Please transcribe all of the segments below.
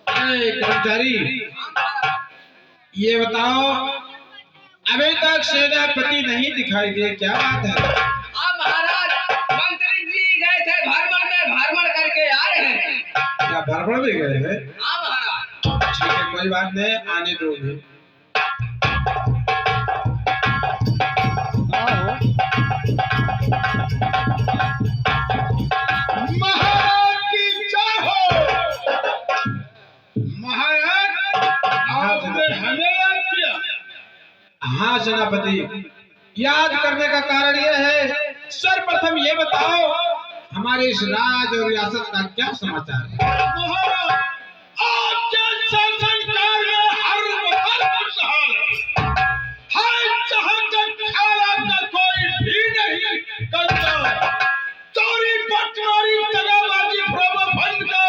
कर्मचारी, ये बताओ, अभी तक सेनापति नहीं दिखाई दिए, क्या बात है? महाराज, मंत्री जी गए थे भ्रमण में, भ्रमण करके आ रहे हैं। क्या भ्रमण में गए हैं? हाँ महाराज। ठीक है, कोई बात नहीं, आने दो उन्हें। महाराज की जय हो। महाराज, आपने हमें याद किया? हाँ सेनापति, याद करने का कारण यह है, सर्वप्रथम ये बताओ, हमारे इस राज और रियासत का क्या समाचार है? महाराज, आपके शासनकाल में हर वक्त खुशहाल है। हर जहां तक ख्याल का कोई भी नहीं करता। चोरी बटमारी दगाबाजी प्रलोभन का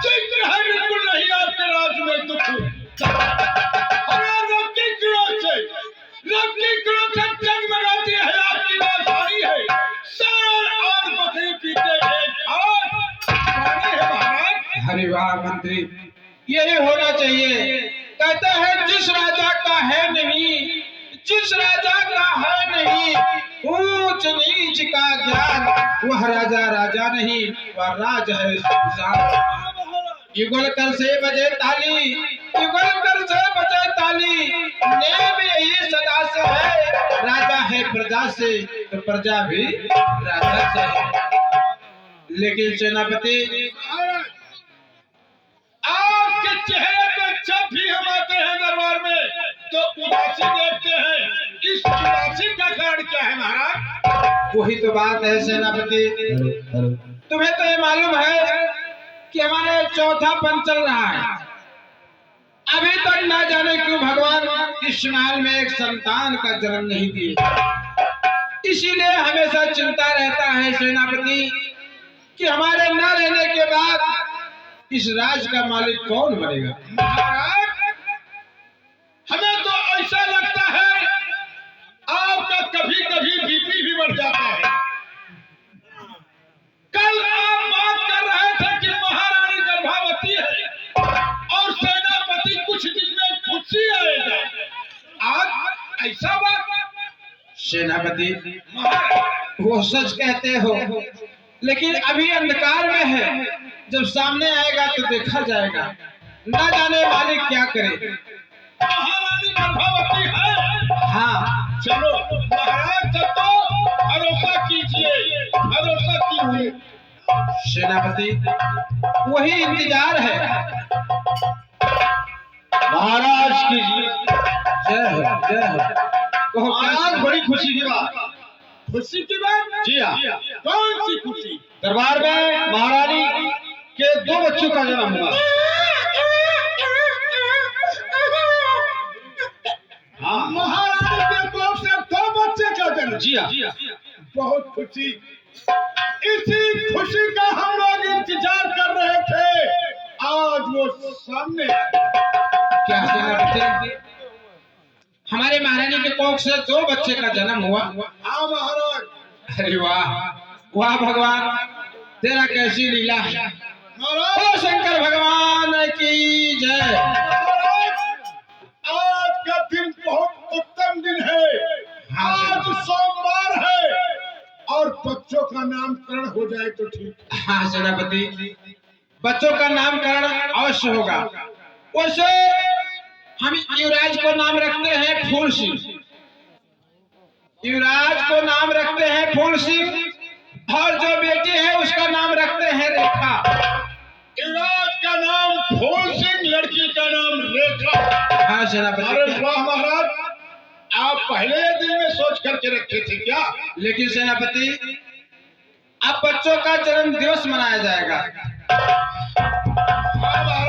जिक्र है बिल्कुल नहीं आपके राज में। दुख हमें रबकी किलो से जगमगाती है आपकी राजधानी है। सार और बकरी पीते एक हाथ पानी है महाराज। अरे वाह मंत्री, यही होना चाहिए। कहते हैं जिस राजा का है नहीं, जिस राजा का है नहीं, ऊंच नीच का ज्ञान, वह राजा राजा नहीं, वह राज है सुनसान। युगल कर से बजे ताली, युगल कर से बजे ताली, नेम यही सदा से है, राजा है प्रजा से तो प्रजा भी राजा से है। लेकिन सेनापति, आपके चेहरे पे जब भी हम आते हैं दरबार में तो उदासी देखते हैं। इस उदासी का कारण क्या है महाराज? वही तो बात है सेनापति, तुम्हें तो ये मालूम है कि हमारे चौथा पंच चल रहा है, अभी तक ना जाने क्यों भगवान इस महल में एक संतान का जन्म नहीं दिए। इसीलिए हमेशा चिंता रहता है सेनापति कि हमारे न रहने के बाद इस राज का मालिक कौन बनेगा। महाराज, हमें तो ऐसा लगता है आपका कभी कभी बीपी भी बढ़ जाता है। कल आप बात कर रहे थे कि महारानी गर्भवती है और सेनापति कुछ दिन में खुशी आएगा। आज ऐसा बात? सेनापति, महाराज, वो सच कहते हो, लेकिन अभी अंधकार में है, जब सामने आएगा तो देखा जाएगा। न जाने मालिक क्या करे। महारानी गर्भवती है? हाँ, चलो महाराज, तब तो भरोसा कीजिए, भरोसा कीजिए। सेनापति, वही इंतजार है। महाराज की जय हो, जय हो। कहो क्या आज सुना? बड़ी खुशी की बात। खुशी की बात? जी हाँ। कौन सी खुशी? दरबार में महारानी के 2 बच्चों का जन्म हुआ। हाँ, महारानी के कोख से 2 बच्चे का जन्म। जी हाँ। बहुत खुशी। इसी खुशी का हम लोग इंतजार कर रहे थे। आज वो सामने। क्या सेनापति, हमारे महारानी के कोख से 2 बच्चे का जन्म हुआ? हाँ महाराज। अरे वाह, वाह भगवान, तेरा कैसी लीला है। महाराज, ओ शंकर भगवान की जय। महाराज, आज का दिन बहुत उत्तम दिन है। आज सोमवार है और बच्चों का नामकरण हो जाए तो ठीक। हाँ सेनापति, बच्चों का नामकरण अवश्य होगा। वैसे हम युवराज को नाम रखते हैं फूल सिंह, युवराज को नाम रखते हैं फूल सिंह, और जो बेटी है उसका नाम रखते हैं रेखा। युवराज का नाम फूल सिंह, लड़की का नाम रेखा। हाँ सेनापति। अरे वाह महाराज, आप पहले दिन में सोच करके रखे थे क्या? लेकिन सेनापति, अब बच्चों का जन्म दिवस मनाया जाएगा। हाँ महाराज,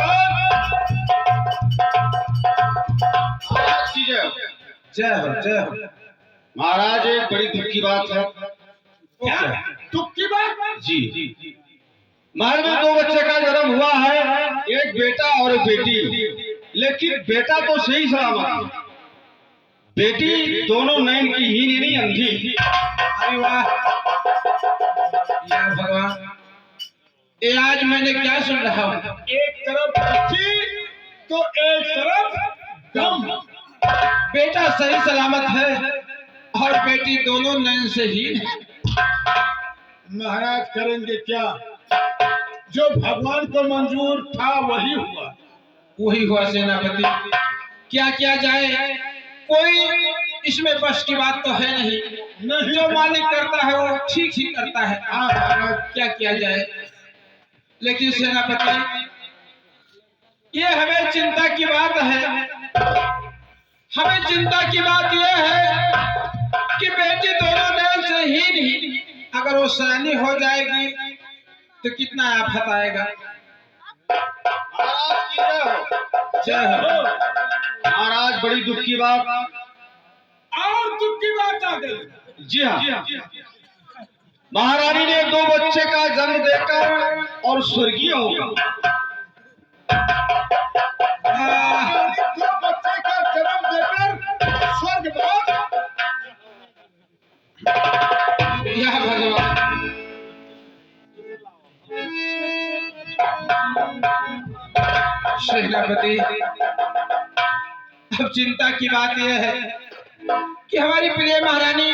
महाराज की जय हो। जय हो, जय हो। महाराज, एक बड़ी दुख की बात है। क्या? दुख की बात? जी। महल में 2 बच्चे का जन्म हुआ है, एक बेटा और एक बेटी। लेकिन बेटा तो सही सलामत है, बेटी दोनों नैन की हीन नहीं अंधी। अरे वाह, या भगवान, ये आज मैंने क्या सुन रहा हूँ? एक तरफ खुशी तो एक तरफ गम। बेटा सही सलामत है और बेटी दोनों नैन से हीन है। महाराज करेंगे क्या? जो भगवान को मंजूर था वही हुआ। वही हुआ सेनापति, क्या किया जाए? कोई इसमें बस की बात तो है नहीं। नहीं जो मालिक करता है वो ठीक ही करता है। हाँ महाराज, क्या किया जाए? लेकिन सेनापति, ये हमें चिंता की बात है। हमें चिंता की बात यह है कि बेटी दोनों नैन से ही अगर वो सयानी हो जाएगी तो कितना आफत आएगा। महाराज की जय हो। जय हो। महाराज बड़ी दुख की बात, और दुख की बात आ गई। जी हाँ, महारानी ने 2 बच्चे का जन्म देकर और स्वर्गीय हो गई। 2 बच्चे का जन्म देकर स्वर्गवास। यह भगवान, सेनापति, अब चिंता की बात यह है कि हमारी प्रिय महारानी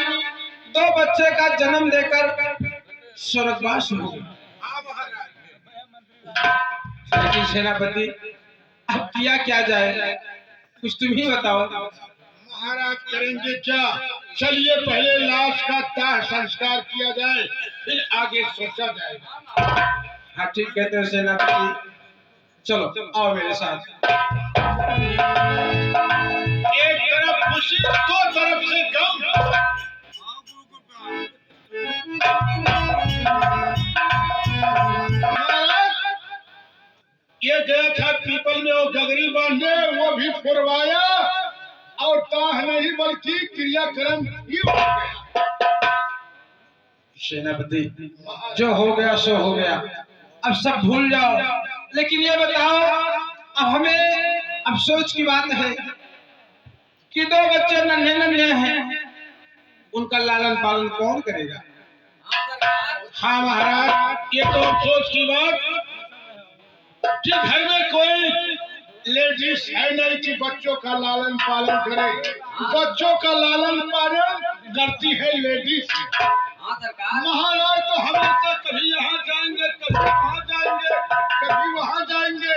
2 बच्चे का जन्म देकर स्वर्गवास हो गई। लेकिन सेनापति, अब किया क्या जाए? कुछ तुम ही बताओ। महाराज करेंगे क्या? चलिए पहले लाश का दाह संस्कार किया जाए, फिर आगे सोचा जाएगा। हाँ ठीक कहते हो सेनापति, चलो आओ मेरे साथ। एक तरफ खुशी, 2 तरफ से गम। महाराज, ये गया था पीपल में वो गगरी बांधे, वो भी फुरवाया और दाह नहीं बल्कि क्रियाक्रम ही हो गया। सेनापति, जो हो गया सो हो गया, अब सब भूल जाओ। लेकिन ये बताओ, अब हमें अफसोस की बात है कि 2 बच्चे नन्हे नन्हे हैं, उनका लालन पालन कौन करेगा? हाँ महाराज, ये तो अफसोस की बात कि घर में कोई लेडीज है नहीं कि बच्चों का लालन पालन करे। बच्चों का लालन पालन करती है लेडीज। महाराज तो हमेशा कभी यहाँ जाएंगे, कभी वहाँ जाएंगे, कभी वहाँ जाएंगे,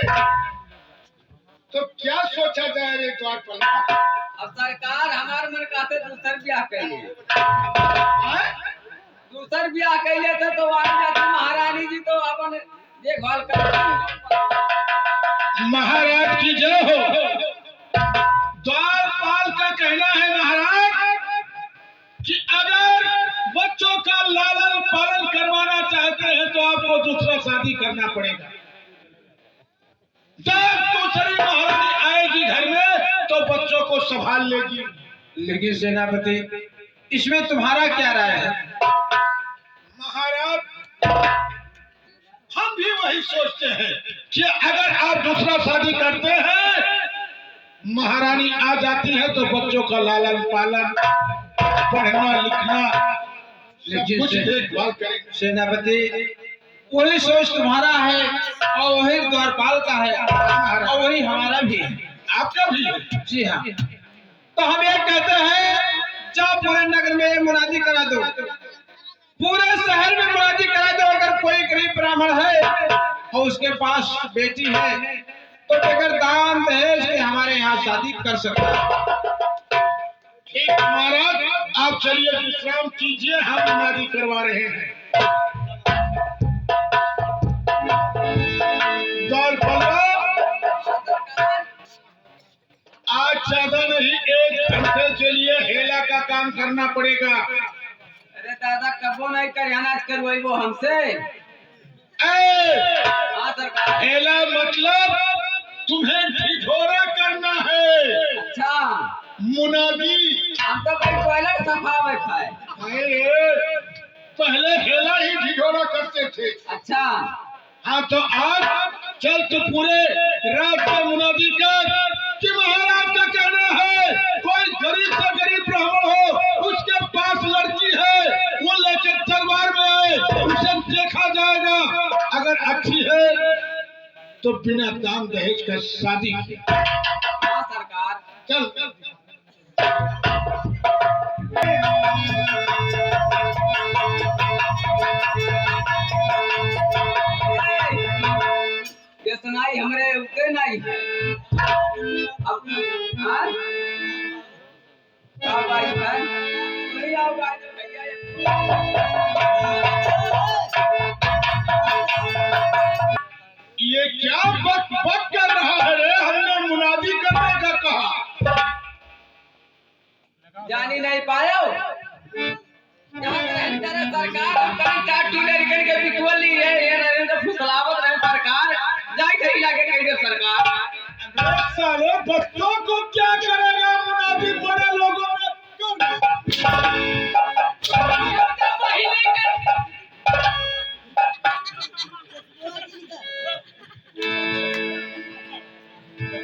तो क्या सोचा जाए रे द्वारपाल? अब सरकार हमारे मन कहते दूसर ब्याह कैले, दूसर ब्याह कैले थे तो आ जाती महारानी जी तो अपन देखभाल करती। महाराज की जय हो। द्वारपाल का कहना है महाराज कि अगर बच्चों का लालन पालन करवाना चाहते हैं तो आपको दूसरा शादी करना पड़ेगा। जब दूसरी महारानी आएगी घर में तो बच्चों को संभाल लेगी। लेकिन सेनापति, इसमें तुम्हारा क्या राय है? महाराज, हम भी वही सोचते हैं कि अगर आप दूसरा शादी करते हैं, महारानी आ जाती है तो बच्चों का लालन पालन, पढ़ना लिखना, लेकिन कुछ देखभाल करेंगे। सेनापति, वही सोच तुम्हारा है और वही द्वारपाल का है और वही हमारा भी है। आपका भी है? जी हाँ। तो हम ये कहते हैं, जाओ पूरे नगर में मुनादी करा दो, पूरे शहर में मुनादी करा दो। अगर कोई गरीब ब्राह्मण है और उसके पास बेटी है तो बगैर दान दहेज के हमारे यहाँ शादी कर सकता है। ठीक महाराज, आप चलिए विश्राम कीजिए, हम मुनादी करवा रहे हैं। आज ज्यादा नहीं, 1 घंटे के लिए हेला का काम करना पड़ेगा। अरे दादा कबो नहीं कर अनाज करवाई वो हमसे। हाँ सरकार। हेला मतलब तुम्हें ढिढोरा करना है। अच्छा, मुनादी। हम तो कहीं टॉयलेट सफावे खाए। पहले हेला ही ढिढोरा करते थे। अच्छा हाँ, तो आज चल तो पूरे रात का मुनादी कर कि महाराज का कहना है कोई गरीब से गरीब ब्राह्मण हो, उसके पास लड़की है, वो लेकर दरबार में आए, उसे देखा जाएगा। अगर अच्छी है तो बिना दान दहेज का शादी की। हाँ सरकार। चल ये सुनाई हमरे उते नहीं है। अब हाँ? क्या भाई है? नहीं आओगा भैया। ये क्या बक बक कर रहा है रे? हमने मुनादी करने का कहा। जानी नहीं पायो। यहाँ रहने तेरे सरकार हम कहीं चाटू लड़कन के बिकवली है ये नरेंद्र फुसलावत रहे सरकार जाई कहीं लाके कहीं दे सरकार। साले बच्चों को क्या करेगा मुनादी बड़े लोगों में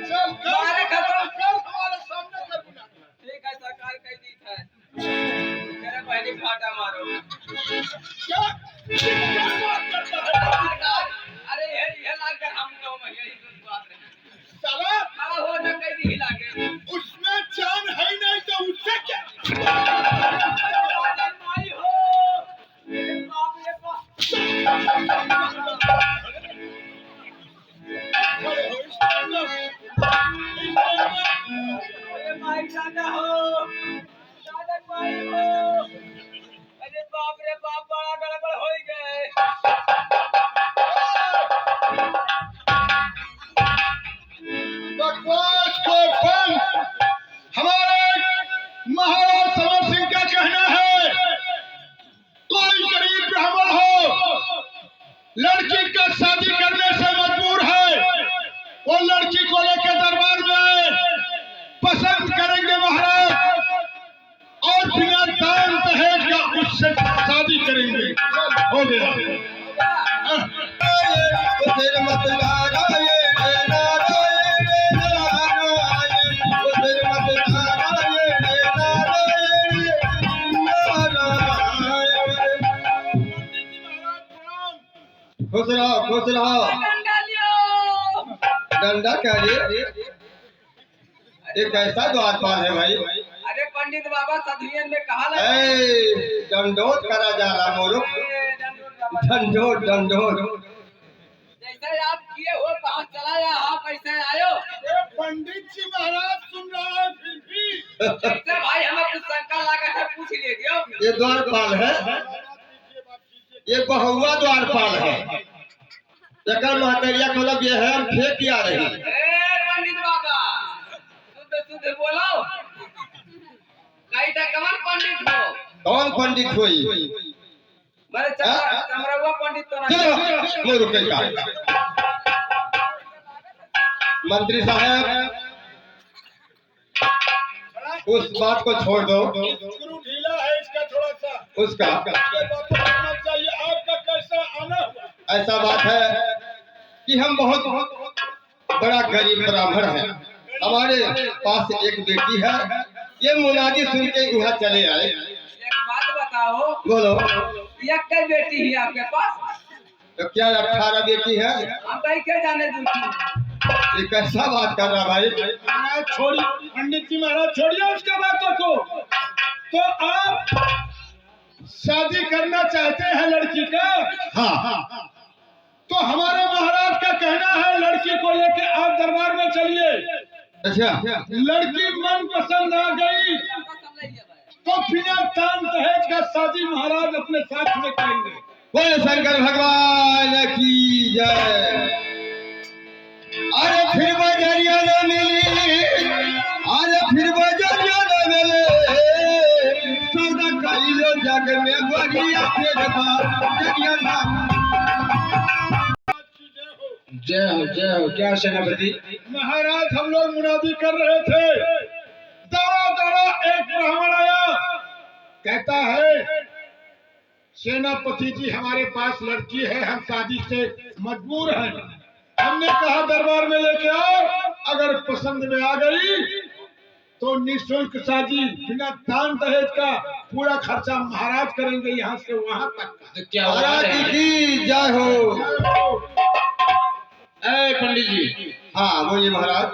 चल मारे खत्म। हमारे सामने कर मुनादी। ठीक है सरकार कह दी है तेरे पहले फाटा मारो। क्या क्या बात करता है सरकार अरे ये लाकर हम लोग में यही बात है साला? हाँ हो न कह दी लागे उसमें जान है नहीं तो उससे क्या? माई हो मेरे बाप रे बाप। अरे माई दादा हो दादा माई हो अरे बाप रे बाप बड़ा गड़बड़ हो गए। बकवास को बंद। हमारे महाराज समर सिंह का कहना है कोई गरीब ब्राह्मण हो लड़की का शादी करने से मजबूर है वो लड़की को लेकर दरबार में पसंद करेंगे महाराज और बिना दान दहेज का उससे शादी करेंगे। हो गया। खुश रहो खुश रहो। डंडा लियो। डंडा क्या रे? एक ऐसा द्वारपाल है भाई। अरे पंडित बाबा सधुयन में कहा लगा दंडोत करा जा रहा मोरू। दंडोत दंडोत। जैसे आप किए हो कहाँ चला या आप कैसे आयो? पंडित जी महाराज सुन रहा है फिर भी। जैसे भाई हमें कुछ शंका लगा है पूछ ले दियो। ये द्वारपाल है ये बहुआ द्वारपाल है। जकर महतरिया मतलब ये है हम फेंक आ रही। ए पंडित बाबा शुद्ध शुद्ध बोलो कहीं तक कमर पंडित हो। कौन पंडित हुई? मेरे चमरवा पंडित तो नहीं। चलो मैं रुकेगा। मंत्री साहब उस बात को छोड़ दो। स्क्रू ढीला है इसका थोड़ा सा। उसका चाहिए आपका कैसा आना हुआ? ऐसा बात है कि हम बहुत बड़ा गरीब ब्राह्मण हैं। हमारे पास एक बेटी है ये मुनादी सुन के यहाँ चले आए। एक बात बताओ बोलो। एक कई बेटी है आपके पास? तो क्या 18 बेटी है? हम कहीं के जाने दूसरी। ये कैसा बात कर रहा भाई? छोड़ी पंडित जी महाराज छोड़िए उसके बातों को। तो आप शादी करना चाहते हैं लड़की का? हाँ। तो हमारे महाराज का कहना है लड़की को लेके आप दरबार में चलिए। अच्छा। लड़की मन पसंद आ गई तो बिना दान दहेज का शादी महाराज अपने साथ में करेंगे। बोले शंकर भगवान की जय। अरे फिर बजरिया न मिली अरे फिर बजरिया न मिले सौदा कइलो जग में बढ़िया फिर बजरिया ना। जय हो क्या सेनापति महाराज। हम लोग मुनादी कर रहे थे दौड़ा दौड़ा एक ब्राह्मण आया कहता है सेनापति जी हमारे पास लड़की है हम शादी से मजबूर हैं। हमने कहा दरबार में लेके आओ अगर पसंद में आ गई तो निःशुल्क शादी बिना दान दहेज का पूरा खर्चा महाराज करेंगे यहाँ से वहाँ तक का। तो क्या हुआ महाराज जी की जय हो। ए पंडित जी, हाँ बोलिए महाराज।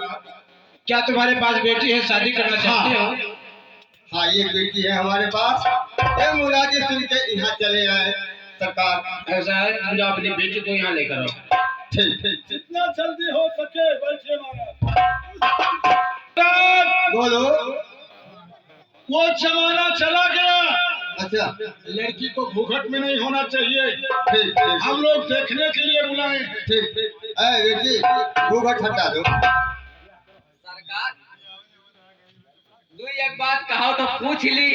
क्या तुम्हारे पास बेटी है, शादी करना चाहते हो? हाँ एक बेटी है हमारे पास, ये मुरादी सुन के यहाँ चले आए सरकार। ऐसा है, तुम जाओ अपनी बेटी को यहाँ लेकर आओ। ठीक ठीक जितना जल्दी हो सके बैठिए महाराज। बोलो। वो जमाना चला गया, अच्छा लड़की को घूंघट में नहीं होना चाहिए। ठीक ठीक हम लोग देखने के लिए बुलाए हैं। ठीक ठीक। बेटी घूंघट हटा दो। सरकार दो एक बात कहो तो पूछ ली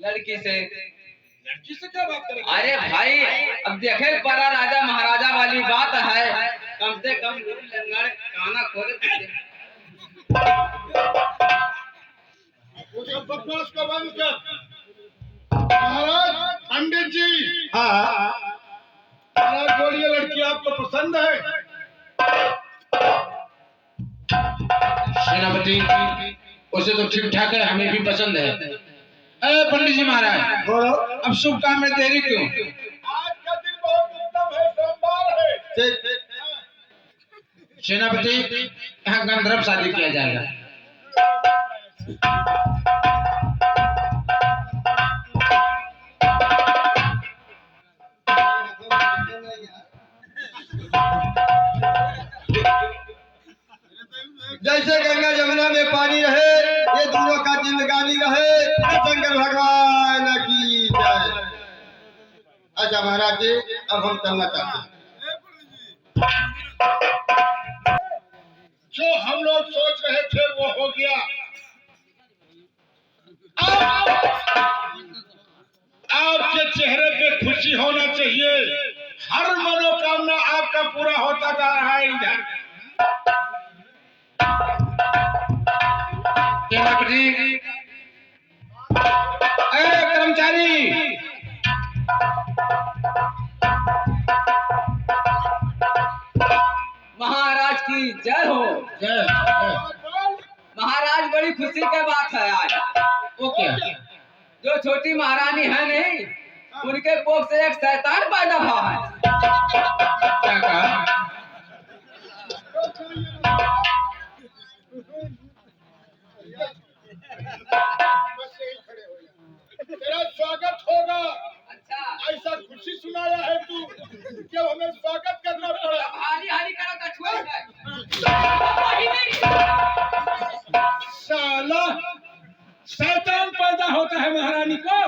लड़की से। लड़की से क्या बात करेंगे? अरे भाई अब देखे परा राजा महाराजा वाली बात है, कम से कम लंगड़ काना खोद। वो सब बकवास को बंद कर। महाराज पंडित जी। हाँ महाराज बोलिए, लड़की आपको पसंद है? सेनापति, उसे तो ठीक ठाक है, हमें भी पसंद है। ए पंडित जी महाराज, बोलो। अब शुभ काम में देरी क्यों? आज का दिन बहुत उत्तम है, सोमवार है। ठीक ठीक। सेनापति, यहाँ गंधर्व शादी किया जाएगा। जैसे गंगा यमुना में पानी रहे, ये दोनों का जिंदगानी रहे। शंकर भगवान की जय। अच्छा महाराज जी, अब हम चलना चाहते हैं। जो हम लोग सोच रहे थे वो हो गया। आपके चेहरे पे खुशी होना चाहिए। हर मनोकामना आपका पूरा होता जा रहा है इधर। सेनापति, कर्मचारी, महाराज की जय हो। जय। महाराज बड़ी खुशी की बात है आज। वो क्या? जो छोटी महारानी है नहीं, उनके कोख से एक शैतान पैदा हुआ है। क्या कहा? तेरा स्वागत होगा। अच्छा ऐसा खुशी सुनाया है तू कि हमें स्वागत करना पड़ा। हाली हाली करो कछुआ है। साला शैतान पैदा होता है महारानी को।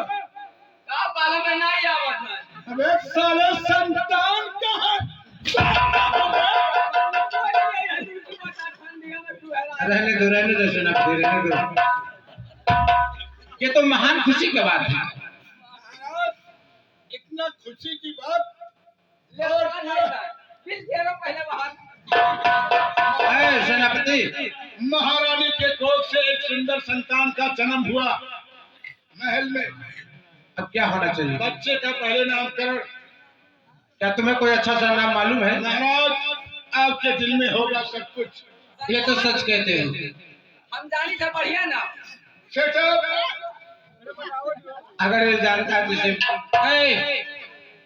का पालन में नहीं आवत है। अबे साले संतान कहाँ? रहने दो सेनापति, रहने दो। ये तो महान खुशी की बात है। महाराज, इतना खुशी की बात। पहले बाहर सेनापति, महारानी के कोख से एक सुंदर संतान का जन्म हुआ महल में। अब क्या होना चाहिए? बच्चे का पहले नामकरण। क्या तुम्हें कोई अच्छा सा नाम मालूम है? महाराज, आपके दिल में होगा सब कुछ। ये तो सच कहते हो। हम जानी था बढ़िया ना। अगर ये जानता है जिसे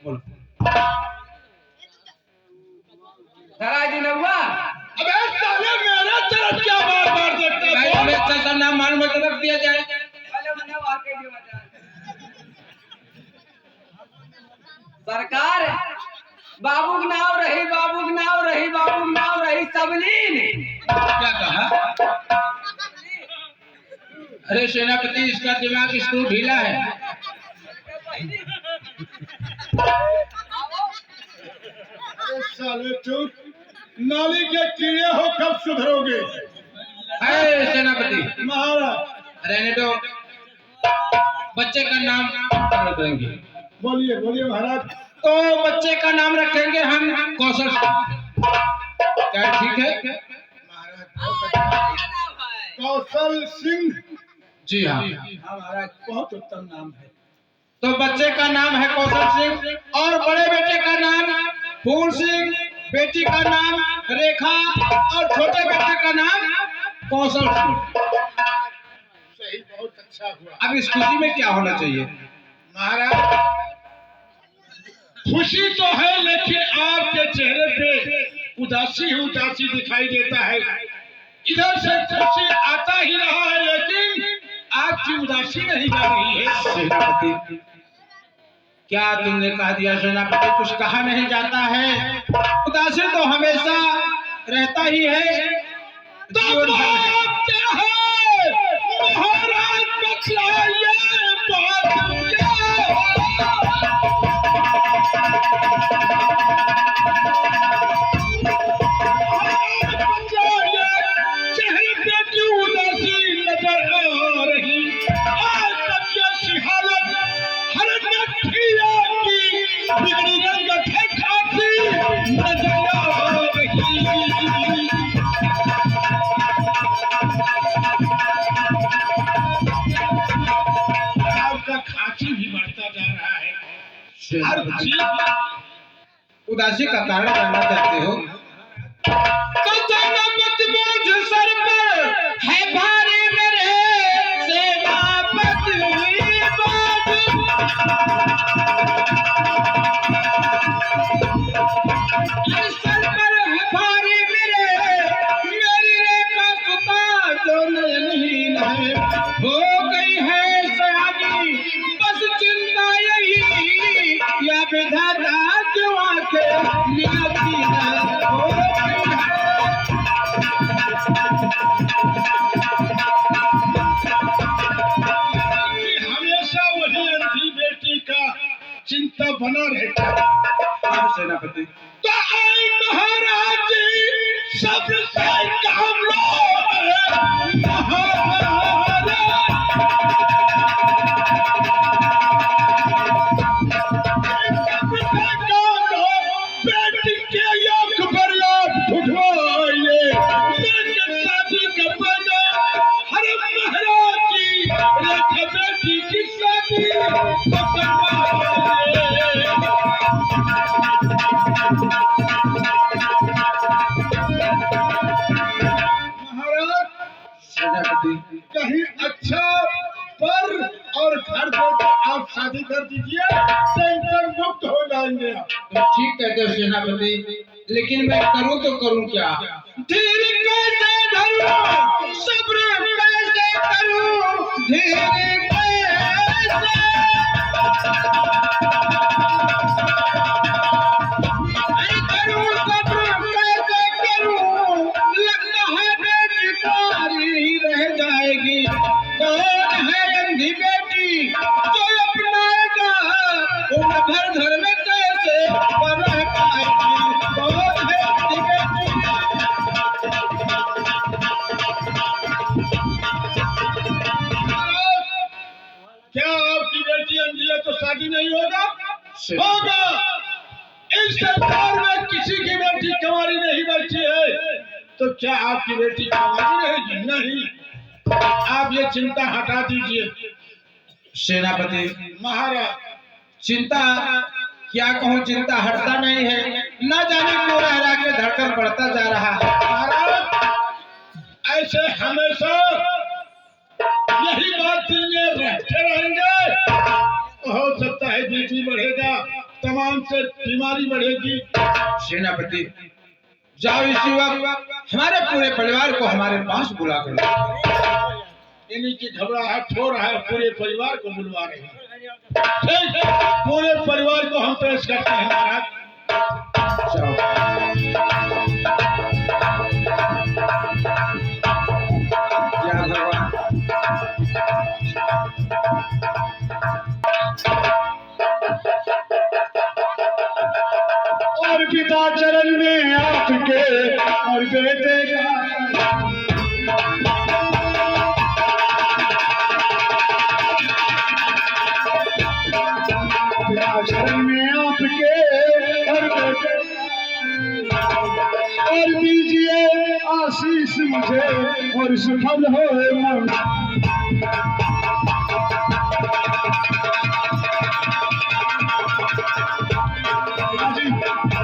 बोलो। धराजी नौवा। अबे साले मेरा तरफ क्या बार-बार देखते भाई, हो? तुम्हें अच्छा सा नाम मालूम है तो रख दिया जाए। पहले मैंने वाकई दिया बता। सरकार बाबू के नाव रही, बाबू के नाव रही, बाबू के नाव रही सबलीन। क्या कहा? अरे सेनापति, इसका दिमाग स्क्रू ढीला है। अरे साले तू नाली के कीड़े हो, कब सुधरोगे? अरे सेनापति, महाराज रहने दो। बच्चे का नाम रख देंगे। बोलिए बोलिए महाराज। तो बच्चे का नाम रखेंगे हम कौशल। क्या ठीक है? कौशल सिंह। जी हाँ। हाँ महाराज, बहुत उत्तम नाम है। तो बच्चे का नाम है कौशल सिंह और बड़े बेटे का नाम फूल सिंह, बेटी का नाम रेखा और छोटे बेटे का नाम कौशल सिंह। सही, बहुत अच्छा हुआ। अब इस खुशी में क्या होना चाहिए? महाराज खुशी तो है, लेकिन आपके चेहरे पे उदासी ही उदासी दिखाई देता है। इधर से खुशी आता ही रहा है, लेकिन आपकी उदासी नहीं जा रही है। सेनापति, क्या तुमने कह दिया सेनापति? कुछ कहा नहीं जाता है, उदासी तो हमेशा रहता ही है। तो जीवन भर बात क्या है? महाराज बतलाइए, बात क्या है? चेहरे पे क्यों उदासी नजर आ रही? आज तक ऐसी हालत हरकत थी आपकी, बिगड़ी रंगत है खासी नजर आ रही। आपका खांसी भी बढ़ता जा रहा है। हर सेनापति, चीज उदासी का कारण जानना चाहते हो? तो सेनापति बोझ सर पर है भारी मेरे, सेनापति बोझ सर पर है भारी मेरे, मेरी रेखा सुता जो नयनहीन है, हो गई है सयानी बस चिंता यही, या विधाता जो आंखें मिलाती है, हो गई है। कि हमेशा वही अंधी बेटी का चिंता बना रहता है। हाँ सेनापति, तो आई महाराज जी सबसे काम लो महाराज। सबसे काम लो, बेटी के योग पर आप उठवाइए। बेटी शादी का बना हर महाराज जी, रेखा बेटी की शादी करवाइए। महाराज सेनापति, कहीं अच्छा पर और घर को आप शादी कर दीजिए, टेंशन मुक्त हो जाएंगे आप। तुम ठीक कहते हो सेनापति, लेकिन मैं करूं तो करूं क्या? धीर कैसे धरूं, सब्र कैसे करूं, धीर कैसे, अरे करूं सब्र कैसे करूं, लगता है बेटी प्यारी ही रह जाएगी। कौन है अंधी बेटी जो अपनाएगा, उम्र भर घर में कैसे रह पाएगी? कौन है अंधी बेटी? क्या आपकी बेटी अंधी है तो शादी नहीं होगा? होगा। इस संसार में किसी की बेटी कुंवारी नहीं बची है, तो क्या आपकी बेटी कुंवारी रहेगी? नहीं। आप ये चिंता हटा दीजिए। सेनापति महाराज चिंता क्या कहूँ, चिंता हटता नहीं है, न जाने क्यों रह रहा के धड़कन बढ़ता जा रहा है। महाराज ऐसे हमेशा यही बात दिल में रहते रहेंगे, हो सकता है बीपी बढ़ेगा, तमाम से बीमारी बढ़ेगी। सेनापति जाओ इसी वक्त हमारे पूरे परिवार को हमारे पास बुला कर लो। इन्हीं की घबराहट हो रहा है, पूरे परिवार को बुलवा रहे हैं। ठीक है, पूरे परिवार को हम पेश करते हैं महाराज। जाओ। या भगवान, और पिता चरण में आपके और बेटे का चरण में आपके और बेटे और दीजिए आशीष मुझे और सफल हो मन।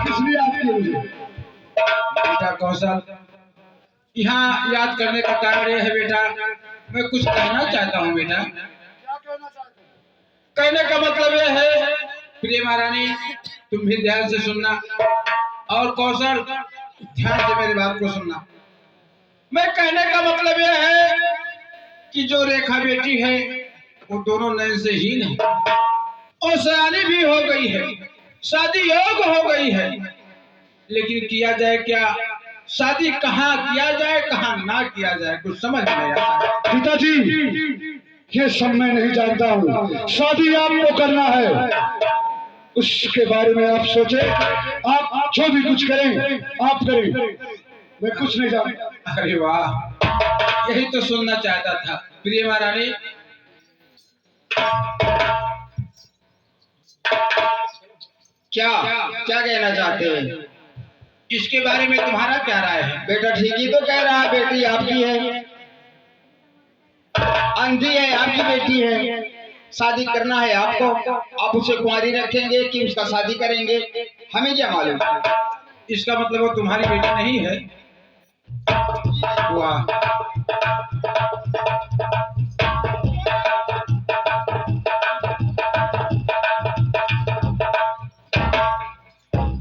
किस लिए आपके मुझे बेटा कौशल, यहाँ याद करने का कारण यह है बेटा मैं कुछ कहना चाहता हूँ बेटा। क्या कहना चाहते हैं? कहने का मतलब यह है, प्रिय महारानी तुम भी ध्यान से सुनना, और कौशल ध्यान से मेरी बात को सुनना। मैं कहने का मतलब यह है कि जो रेखा बेटी है वो दोनों नयन से हीन है और सयानी भी हो गई है, शादी योग हो गई है, लेकिन किया जाए क्या? शादी कहाँ किया जाए, कहाँ ना किया जाए, कुछ समझ नहीं आता। पिताजी, ये सब मैं नहीं जानता हूँ। शादी आपको करना है, उसके बारे में आप सोचे। आप जो भी कुछ करें आप करें, मैं कुछ नहीं जानता। अरे वाह, यही तो सुनना चाहता था प्रिय महारानी। क्या क्या कहना चाहते हैं? इसके बारे में तुम्हारा क्या राय है? बेटा ठीक ही तो कह रहा है, बेटी आपकी है, अंधी है, आपकी बेटी है, शादी करना है आपको। आप उसे कुंवारी रखेंगे कि उसका शादी करेंगे, हमें क्या मालूम। इसका मतलब वो तुम्हारी बेटी नहीं है? वाह,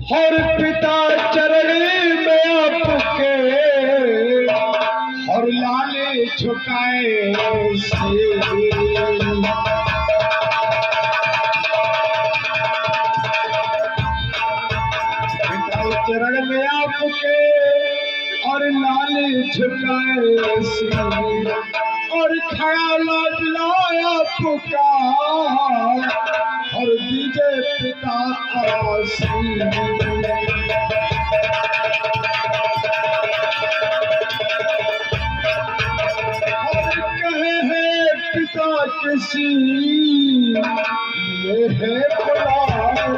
और पिता चरण में आपके और लाले झुकाए से, पिता चरण में आपके और लाले झुकाए से, और खड़ा लाडलाया पुकार और दीजे पिता आसी। और कहे है पिता किसी ये है बुलाए,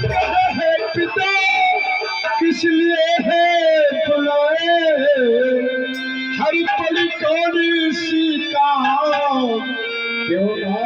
कहे है पिता किस लिए है बुलाए, हर पल कौन सी काम क्यों ना